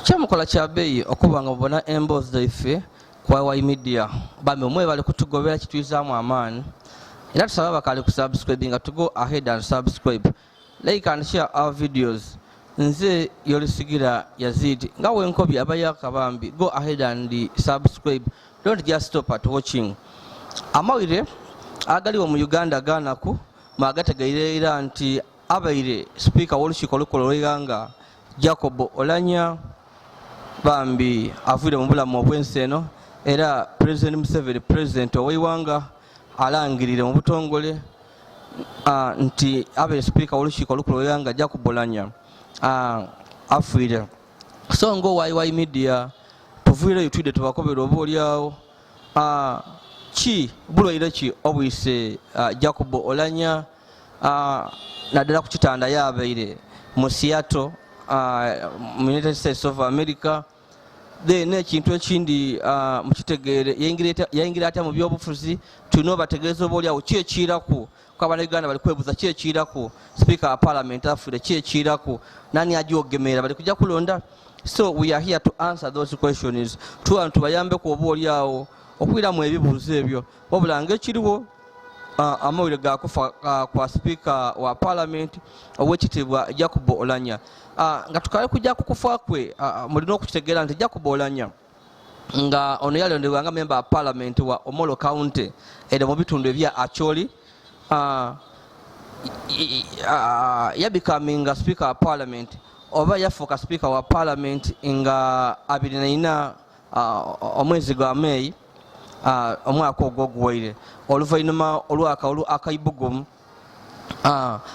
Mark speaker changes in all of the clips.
Speaker 1: kyamukola kya bbeeyi okuba nga mubona emboozi zaife kwa media bambi omwe bali kutugobera kituyizaamu amaani era tusaba bakali ku subscribing to go ahead and subscribe, like and share our videos. Nze Yolisigira Yazid nga wenkobya abayakabambi, go ahead and subscribe, don't just stop at watching. Amawire agaliwo mu Uganda ganaku magategeerera nti abaire speaker w'olukiiko olukulu olw'eggwanga JACOB OULANYA bambi avuire mu bulamu obw'ensi eno era President Museveni president ow'eggwanga alangirire mu butongole nti abaire speaker w'olukiiko olukulu olw'eggwanga JACOB OULANYA afiire. So ngo YY media tuvuire yutwide tubakobera oba oliawo ki bulwaire ki obwise JACOB OULANYA naddala ku kitanda yabaire mu Seattle mu United States of America. Then ekintu ekindi mukitegeere yayingira atya mu byobufuzi tulina obategeeza oba oliawo ki ekiiraku ko Abannayuganda bali kwebuuza ki ekiiraku speaker wa parliament afiire, ki ekiiraku, nani agyogemeera, bali kujja kulonda. So we are here to answer those questions, tuwa tubayambeku oba oliawo okwiramu ebibuuzo ebyo wabula ng'ekiriwo amawulire gakufa kwa speaker wa parliament ow'ekitiibwa JACOB OULANYA. Nga tukale kujja kukufa kwe mulina okukitegeera nti JACOB OULANYA nga ono yalondebwa nga member wa parliament wa Omolo County era mu bitundu ebya Acholi, yabikaminga speaker wa parliament oba yafuuka speaker wa parliament nga 24 omwezi gwa May omwaka ogwo oguwaire oluvannyuma olwaka akaibugumu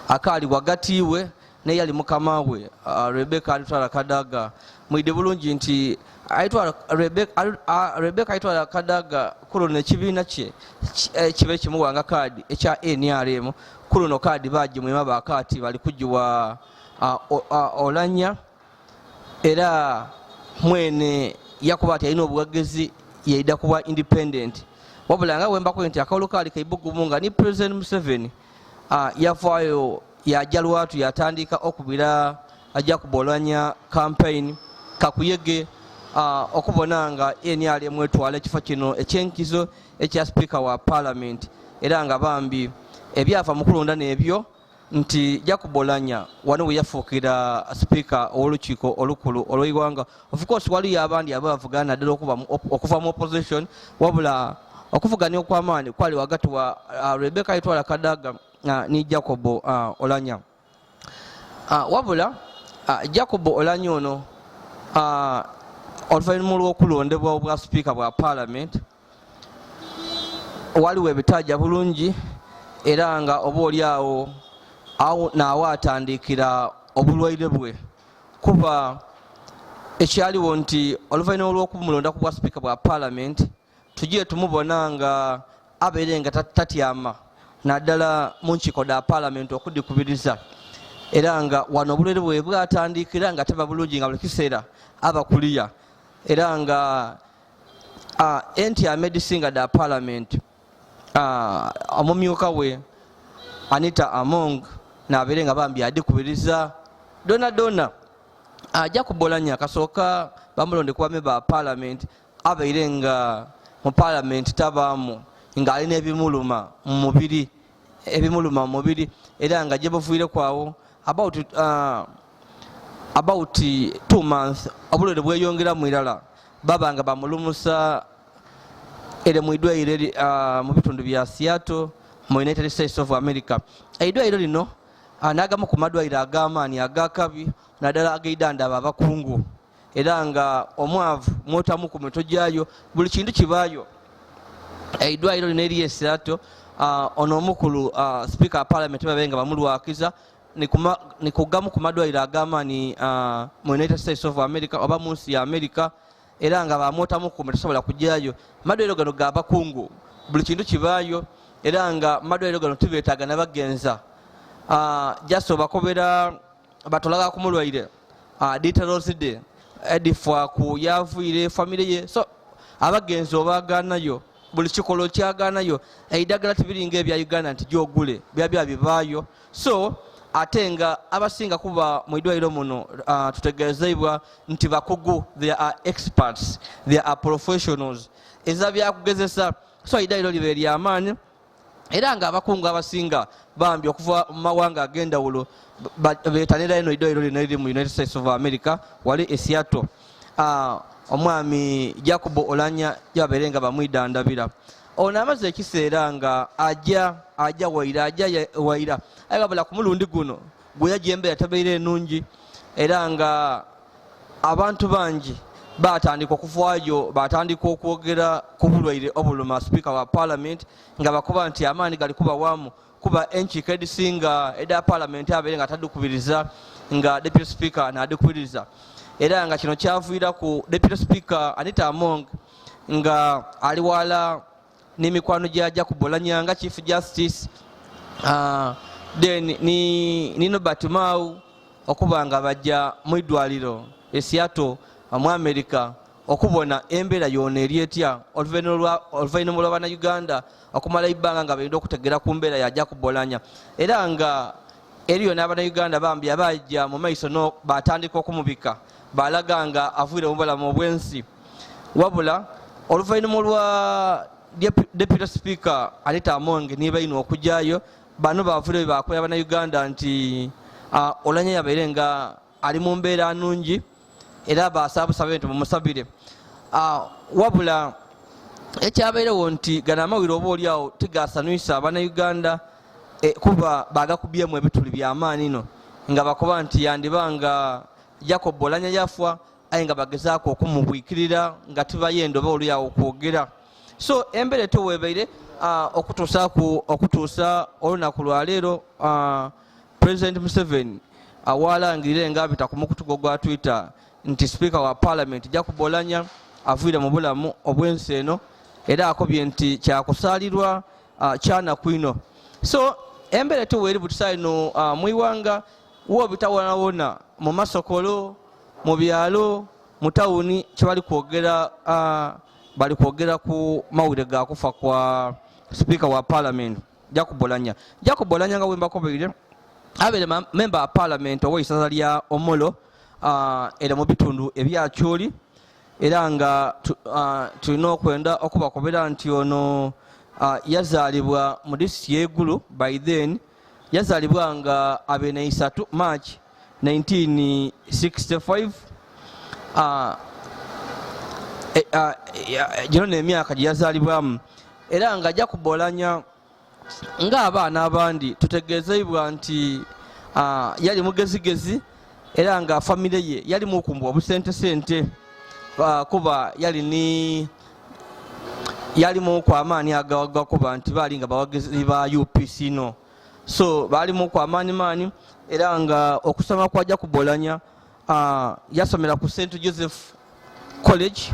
Speaker 1: akali wagati we neyali mukama we Rebecca alitwala Kadaga. Mwide bulungi nti Rebecca alitwala Kadaga kuno ekibiina kye kibe kimuwanga kadi ekya NRM kuno kadi baji mwema bakati bali kujiwa OULANYA era mwene yakuba ati alina obugagezi yaida kuba independent wabula nga wembako nti akawulo kali kaibugumu nga ni President Museveni yavaayo yajja lwatu yatandika okubira JACOB OULANYA campaign kakuyege okubona nga NRM etwala ekifo kino ekyenkizo ekya speaker wa parliament era nga bambi ebyava mu kulonda n'ebyo nti JACOB OULANYA wano we yafuukira speaker ow'olukiiko olukulu olw'eggwanga. Of course waliyo abandi abavugana naddala okuva mu opposition wabula okuvuganya okw'amaanyi kwali wagati wa Rebecca alitwala Kadaga ni JACOB OULANYA. Wabula JACOB OULANYA ono oluvannyuma lw'okulondebwa obwa speaker bwa parliament waliwo ebitaja bulungi era nga oba oliawo awo naawe atandikira obulwaire bwe kuba ekyaliwo nti oluvannyuma olw'okumulonda ku bwa speaker bwa parliament tugiye tumubona nga abeere nga tatyama naddala mu nkiiko da parliament okudikubiriza era nga wano obulwaire bwe bwatandikira nga teba bulungi nga buli kiseera aba kuliya era nga enti amedisinga da parliament omumyuka we Anita Among nabeere nga bambi adikubiriza dona JACOB OULANYA kasooka bamulonde kuba member wa parliament abeere nga mu parliament tabaamu nga alina ebimuluma mu mubiri era nga gye buviire kwawo about 2 months obulwere bweyongera mu irala baba nga bamulumusa ere mu idwaliro mu bitundu bya Seattle mu United States of America. Eidwaliro lino n'agamu ku madwaliro ag'amaanyi agakabi naddala agaidandaba abakungu era nga omwavu mwotamu ku mito gyayo buli kintu kibaayo. Eidwaliro lino eri Seattle ono omukulu speaker wa parliament babe nga bamulwakiza ni kugamu ku madwaliro ag'amaanyi mu United States of America oba mu nsi ya America era nga bamwotamu ku mito tasobola kujjayo. Madwaliro gano ga bakungu buli kintu kibaayo era nga madwaliro gano tubeetaaga nabagenza jaso bakobera batolaga ku mulwaire detailside edifa ku yavuire family ye so abagenzi obaganayo buli kikolo kyaganayo eidagala tibiringa ebya Uganda nti gyogule byabya bibaayo. So ate nga abasinga kuba mu idwaliro muno tutegeezebwa nti bakugu, there are experts, there are professionals eza byakugezesa, so idwaliro liba ery'amaanyi era nga abakungu abasinga bambi okuva mu mawanga ag'endawulo beetanira eno idwaliro lino eriri mu United States of America wali e Seattle. Omwami JACOB OULANYA yabeere nga bamwidandabira. Ono amaze ekiseera nga ajja waira aye wabula ku mulundi guno gwe yajja embeera tabeire ennungi era nga abantu bangi batandika okuvaayo, batandika okwogera ku bulwaire obuluma Speaker wa Parliament nga bakuba nti amaanyi gali kuba waamu kuba enkiiko edisinga eda Parliament abeere nga tadukubiriza nga Deputy Speaker n'adukubiriza era nga kino kyaviira ku Deputy Speaker Anita Among nga ali wala n'emikwano gya JACOB OULANYA nga Chief Justice then ni Nobert Mao okuba nga bajja mu idwaliro e Seattle mu America okubona embeera yona eryetya oluvannyuma lw'Abannayuganda okumala ibbanga nga balina okutegera ku mbeera ya JACOB OULANYA era nga eriyo n'Abannayuganda bambi abajja mu maiso no batandika okumubika balaga nga avuire mu bulamu obw'ensi wabula oluvannyuma lwa Deputy Speaker Anita Among niba ino okujjayo bano bavuire bakoya Abannayuganda nti OULANYA yabeere nga ali mu mbeera nnungi era basaabusabe nti mumusabire wabula ekyabeerewo nti gano amawulire oba oliawo tigasanuyisa Abannayuganda kuba bagakubyemu ebituli by'amaanyi no nga bakuba nti yandibanga JACOB OULANYA yafa aye nga bagezaako okumubwikirira nga tibayenda oba oliawo okwogera. So embeera eteweebeire okutuusa olunaku lwaleero President Museveni awalangirire nga abita ku mukutugo gwa Twitter nti Speaker wa Parliament JACOB OULANYA avuire mu bulamu obw'ensi eno era akobye nti kyakusaalirwa kyanakwino. So embeera eteweeri butisaali no mu iwanga wo bitawonawona mu masokolo mu byalo mu tawuni kyebali kwogera bali kwogera ku mawulire ga kufa kwa Speaker wa Parliament JACOB OULANYA. JACOB OULANYA nga wembakobeire abeere member wa Parliament ow'eisaza lya Omolo era mu bitundu ebya Kyoli era nga tulina okwenda okubakobera nti ono yazaalibwa mu disitulikiti y'eggulu by then yazaalibwa nga 23 March 1965 gino n'emyaka gye yazaalibwamu era nga JACOB OULANYA ng'abaana abandi tutegeezebwa nti yali mugezigezi era nga famire ye yali mukumbwa obusentesente kuba yalimu ku amaanyi agakuba nti baali nga bawagizi ba UPC no so baalimu ku amaanyi era nga okusoma kwa JACOB OULANYA yasomera ku St. Joseph College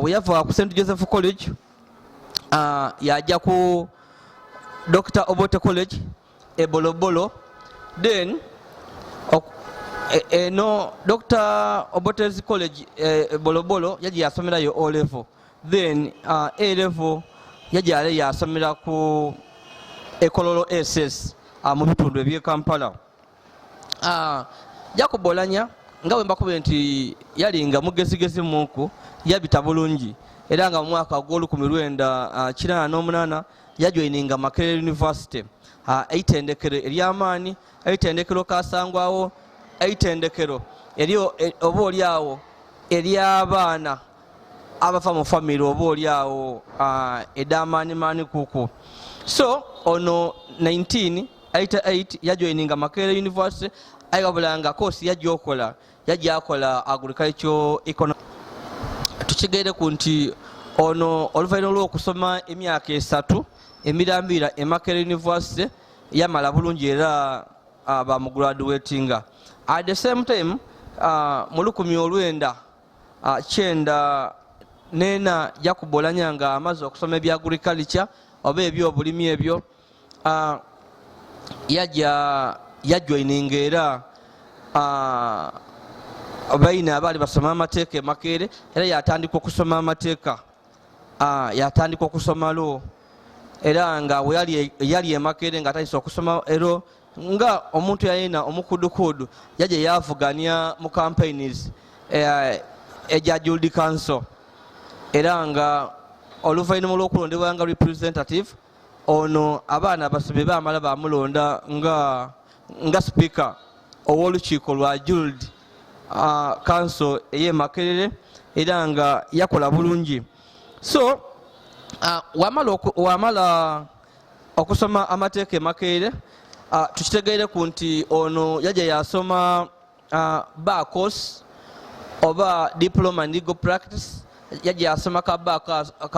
Speaker 1: we yava ku St. Joseph College yajja ku Dr. Obote College e Bolobolo then no Dr. Obote's College Bolobolo yaji yasomerayo O level then A level yaji ale yasomera ku Ekololo SS mu bitundu eby'e Kampala. JACOB OULANYA nga bwe mbakubye nti yalinga mugezigezi muku yabita bulungi era nga mu mwaka gw'Olukumi-1988 yajoininga Makerere University eitendekero ery'amaanyi eitendekero kasangwawo eitendekero eryo oba oliawo ery'abaana abava mu family oba oliawo ed'amaanyi kuku. So ono 1988 yajoininga Makerere University ayabulanga kosi yajja akola agricultural economy. Tukigere ku nti ono oluvannyuma lw'okusoma emyaka 3 emirambira e Makerere University yamala bulungi era bamugraduatinga. At the same time mu 1994 JACOB OULANYA nga amaze okusoma ebya agriculture oba ebyobulimi ebyo yajoininga era abaina abaali basoma amateeka e Makerere era yatandika okusoma amateeka yatandika okusoma lo era nga yali e Makerere nga atandise okusoma ero nga omuntu yalina omukudukudu yaje yavuganya mu campaigns eja Juld Council era nga oluvannyuma lw'okulondebwa nga representative ono abaana abasobe bamala bamulonda nga speaker ow'olukiiko lwa Juld Council ey'e Makerere era nga yakola bulungi. So wamala okusoma amateeka e Makerere tukitegeere ku nti ono yaje yasoma bar course oba diploma in legal practice, yaje yasoma ka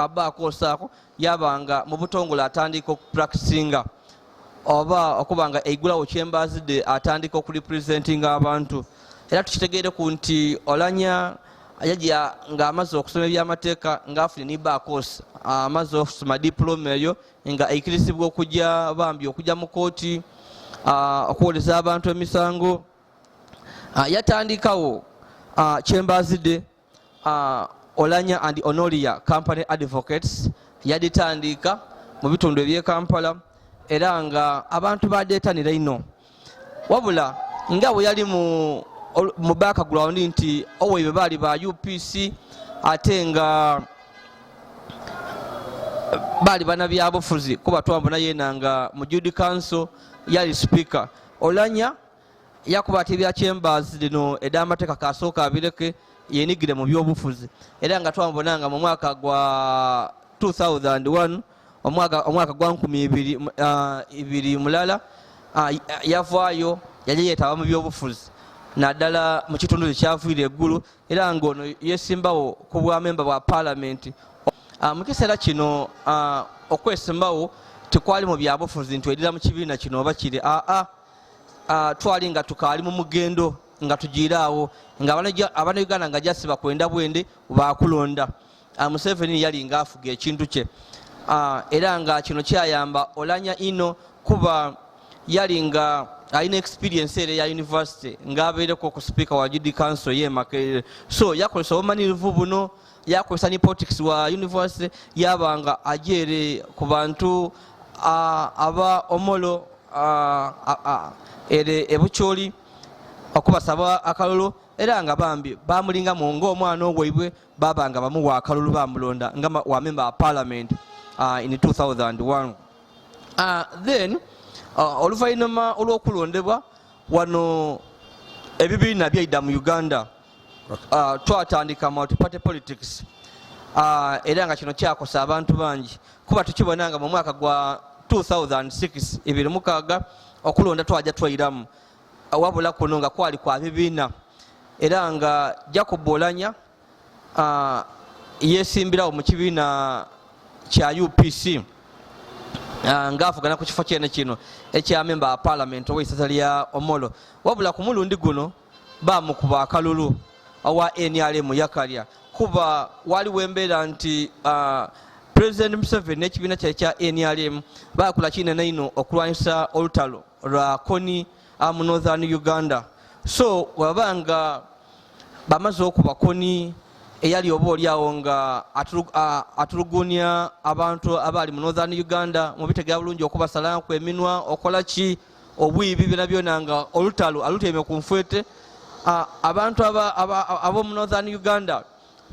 Speaker 1: bar course ako yabanga mu butongole atandika okupracticinga oba okubanga eigulawo chambers de atandika okurepresentinga abantu. Era tukitegeere ku nti Oulanya yaje nga amaze okusoma ebyamateeka ngaafunye ne bar course amaze okusoma diploma eyo nga eikirizibwa okujja bambi okujja mu kooti okuwoleza abantu emisango. Yatandikawo chambers de Oulanya and Honoria Company Advocates yaditandika mu bitundu eby'e Kampala era nga abantu badeetanira ino wabula nga bwe yali mu background nti oweibwe baali ba UPC ate nga baali bana byabufuzi kuba twambona yena nga mu Juld Council yali speaker. Oulanya yakuba ati bya chambers lino edamateeka kasooka abireke yenigire mu byobufuzi era nga twambona nga mu mwaka gwa 2001 omwaka gwa 2002 mulala yavaayo yaje yetaba mu byobufuzi naddala mu kitundu ekyaviira eggulu era ng'ono yesimbawo ku bwamemba bwa parliament. Mu kiseera kino okwesimbawo tekwali mu byabufuzi nti wedira mu kibiina kino oba kiri twali nga tukaali mu mugendo nga tugiiraawo nga Uganda nga jasiba kwenda bwende bakulonda. Museveni yali nga afuga ekintu kye era nga kino kyayamba Oulanya ino kuba yali nga alina experience ere ya university nga abeereko ku speaker wa Juld Council y'e Makerere. So yakozesa obumanyirivu buno yakozesa ne politics wa university yabanga ajere ku bantu aba omolo ere ebukyoli okubasaba akalulu era nga bambi bamulinga mu ng'omwana obwaibwe babanga bamuwa akalulu bamulonda nga wa member wa parliament in 2001. Then oluvannyuma olw'okulondebwa wano ebibiina byayida mu Uganda twatandika multi-party politics era nga kino kyakosa abantu bangi kuba tukibona nga mu mwaka gwa 2006 26 okulonda twajja twayiramu wabula kuno nga kwali kwa bibiina era nga JACOB Oulanya yesimbirawo mu kibiina kya UPC ngaafugana ku kifo kyene kino ekya member wa parliament ow'essaza lya Omolo wabula ku mulundi guno bamukuba akalulu owa NRM yakalya kuba waliwo embeera nti President Museveni n'ekibiina kye kya NRM bakola kinene ino okulwanyisa olutalo lwa koni mu Northern Uganda. So wabanga bamaze okuba koni eyali oba oliawo nga atulugunya abantu abali mu Northern Uganda mu bitegera bulungi okubasalaku eminwa okola ki obwibi byona byona nga olutalo aluteme ku nfwete abantu ab'omu Northern Uganda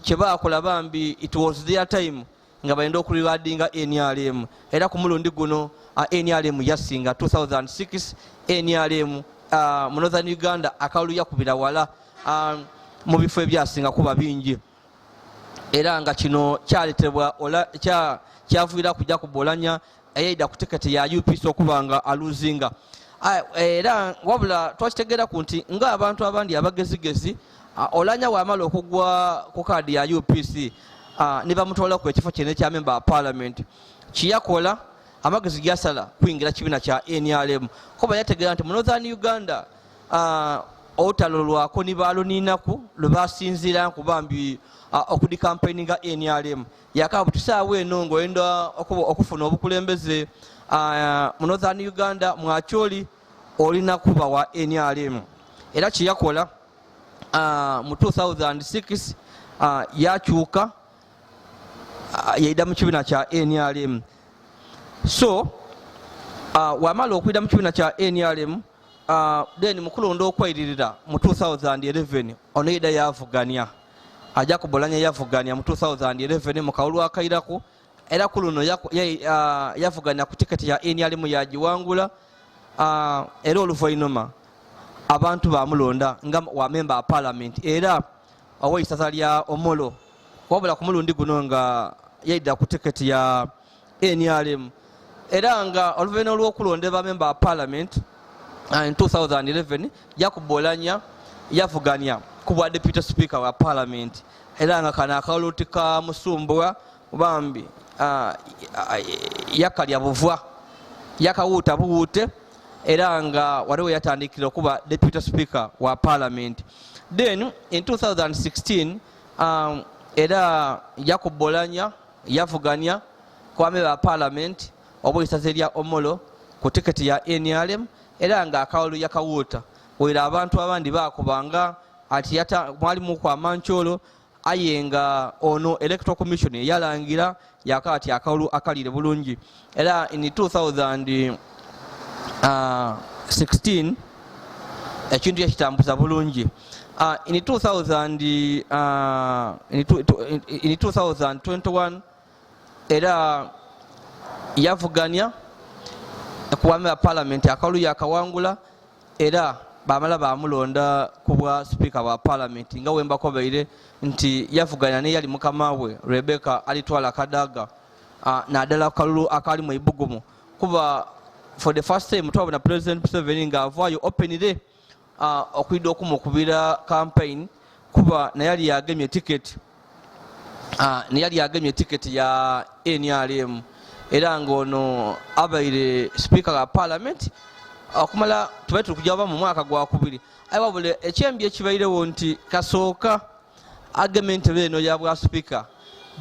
Speaker 1: kye baakola bambi it was their time nga bayenda okuliwadinga NRM era ku mulundi guno NRM yasinga 2006 NRM mu Northern Uganda akalulu yakubira wala mu bifo ebyasinga kuba bingi era nga kino kyaletebwa kyavuira kujja ku Oulanya eyayida ku tiketi ya UPC okubanga aluzinga era wabula twakitegeera ku nti nga abantu abandi abagezigezi Oulanya wamala okugwa ku kaadi ya UPC ne bamutwala ku ekifo kyene kya member wa parliament kiyakola amagezi gyasala kuyingira kibiina kya NRM kuba yategeera nti mu Northern Uganda olutalo lwako ni baluninaku lwe basinziira nkubambi okudi campaigning nga NRM yakaba tusaawe eno ng'oyenda okufuna obukulembeze mu Northern Uganda mwakyoli olina kuba wa NRM era kiyakola mu 2006 yakyuka yayida mu kibiina kya NRM. So wamala okwira mu kibiina kya NRM then mu kulonda okweyiririra mu 2011 ono yeda yavuganya JACOB OULANYA yavuganya mu 2011 mu kawulu akairako era ku luno yavuganya ku tiketi ya NRM yagiwangula era oluvannyuma abantu bamulonda nga wa member wa parliament era ow'essaza lya Omolo wabula ku mulundi guno nga yayidira ku tiketi ya NRM era nga oluvannyuma lw'okulondebwa member wa parliament in 2011 JACOB OULANYA yavuganya ku bwa deputy speaker wa parliament era nga kana akawulu tikamusumbwa bambi yakalya buvwa yakawuuta buwuute era nga waliwo yatandikira okuba deputy speaker wa parliament. Then in 2016 era JACOB OULANYA yavuganya ku member wa parliament obw'essaza lya Omolo ku tiketi ya NRM era nga akawulu yakawuuta wera abantu abandi bakubanga ati mwalimu kwa Mancholo ayenga ono electoral commission yalangira yakati akawulu akalire bulungi era in 2016 ekintu yakitambuza bulungi in 2021 era yavuganya ku member parliament akawulu yakawangula era bamala bamulonda ku bwa speaker wa parliament nga wembakobeire nti yavuganya ne yali mukama we Rebecca alitwala Kadaga naddala kalulu akali mu ibugumu kuba for the first time twabona President Museveni nga avaayo openire okwidde okumukubira campaign kuba nayali yagemye ticket ya NRM era ngono abaire speaker wa parliament okumala tubali tukujaba mu mwaka gwa kubiri wabule ekyembi ekibairewo nti kasooka agement beno ya bwa speaker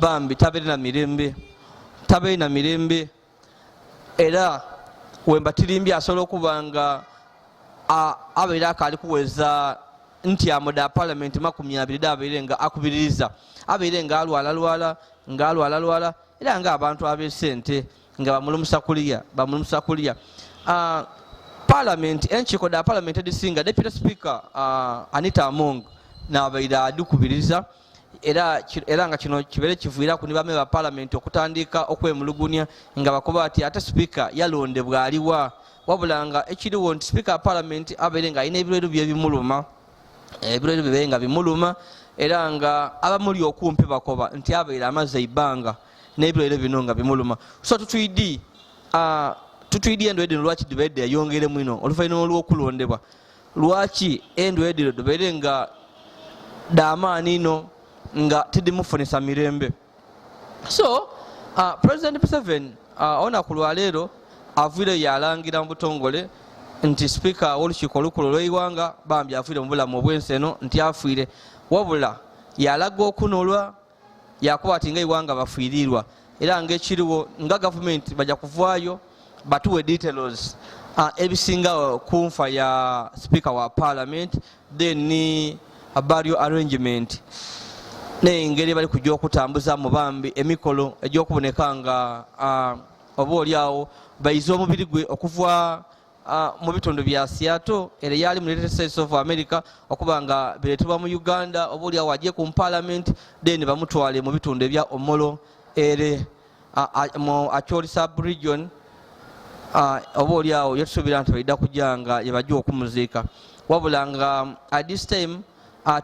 Speaker 1: bambi tabeera na mirembe era wemba tirimbi asobola okubanga abaire akali kuweza nti amoda parliament 20 abaire nga akubiririza abaire nga alwala era nga abantu ab'esente nga bamulumusa kuliya parliament enchiko da parliament edisinga deputy speaker Anita Among n'abaire adukubiriza era nga kino kibere kivuira ku nibame ba parliament okutandika okwemulugunya nga bakoba ati ate speaker yalondebwa aliwa wabulanga ekiriwo nti speaker parliament abaire nga alina ebirweru byebimuluma ebirweru bibenga bimuluma era nga abamuli okumpi bakoba nti abaire amaze ibanga n'ebirweru bino nga bimuluma so tutwidi endwedde lwaki dibedde yayongere mwino oluvannyuma lw'okulondebwa lwaki endwedde dibedde nga damaani ino nga tidimufunisa mirembe so President Museveni olunaku lwaleero aviire yalangira mu butongole nti speaker w'olukiiko olukulu lw'eiwanga bambi afiire mu bulamu obw'ensi eno nti afiire wabula yalaga okunolwa yakuba ati nga eiwanga bafiirirwa era ng'ekiriwo nga gavumenti bajja kuvaayo batuwe details ebisinga ku nfa ya speaker wa parliament then ni burial arrangement n'engeri bali kujja okutambuza mu bambi emikolo egy'okuboneka nga oba oliawo bayize omubiri gwe okuva mu bitundu bya Seattle era yali mu United States of America okuba nga bireetebwa mu Uganda oba oliawo ajje ku parliament then bamutwale mu bitundu ebya Omolo ere mu Acholi sub region oba oliawo yetusuubira nti baidda kujja nga yebajja okumuziika wabula nga at this time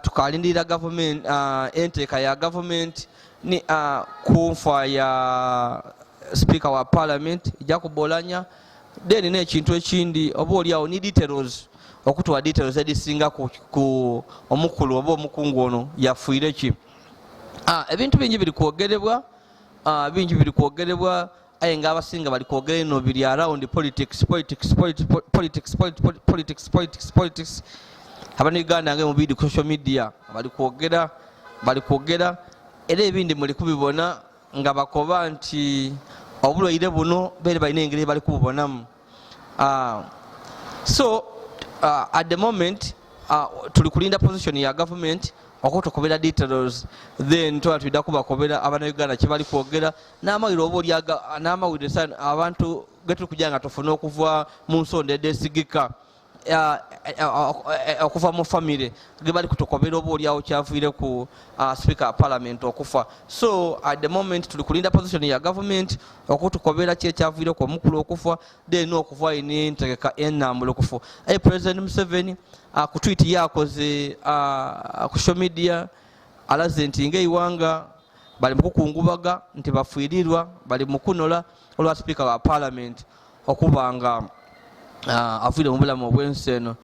Speaker 1: tukalindirira government enteeka ya government ni ku nfa ya speaker wa parliament JACOB OULANYA then n'ekintu ekindi oba oliawo ni details okutuwa details edisinga ku omukulu oba omukungu ono yafuire ki ebintu bingi biri kwogerebwa aye nga abasinga bali kwogera eno biri around politics abanuganda nga mubidi ku social media bali kwogera era ebindi muli kubibona nga bakoba nti obulwaire buno bere balina engeri bali kububonamu so at the moment tuli kulinda position ya government okutukubira details then twatwida kubakobera abannayuganda kyebali kwogera n'amawulire oba olyaga n'amawulire abantu getuli kujja nga tufune okuva mu nsonda edesigika okuva mu famire ge bali kutukobera oba olyawo kyaviire ku speaker wa parliament okufa. So at the moment tuli kulinda position ya government okutukobera kyekyaviire ku omukulu okufa then okuva n'entegeka ennambula okufa. President Museveni ku tweet yakoze ku social media alaze nti ng'eiwanga bali mu kukungubaga nti bafiirirwa bali mu kunola olwa speaker wa parliament okuba nga afiire mu bulamu obw'ensi eno.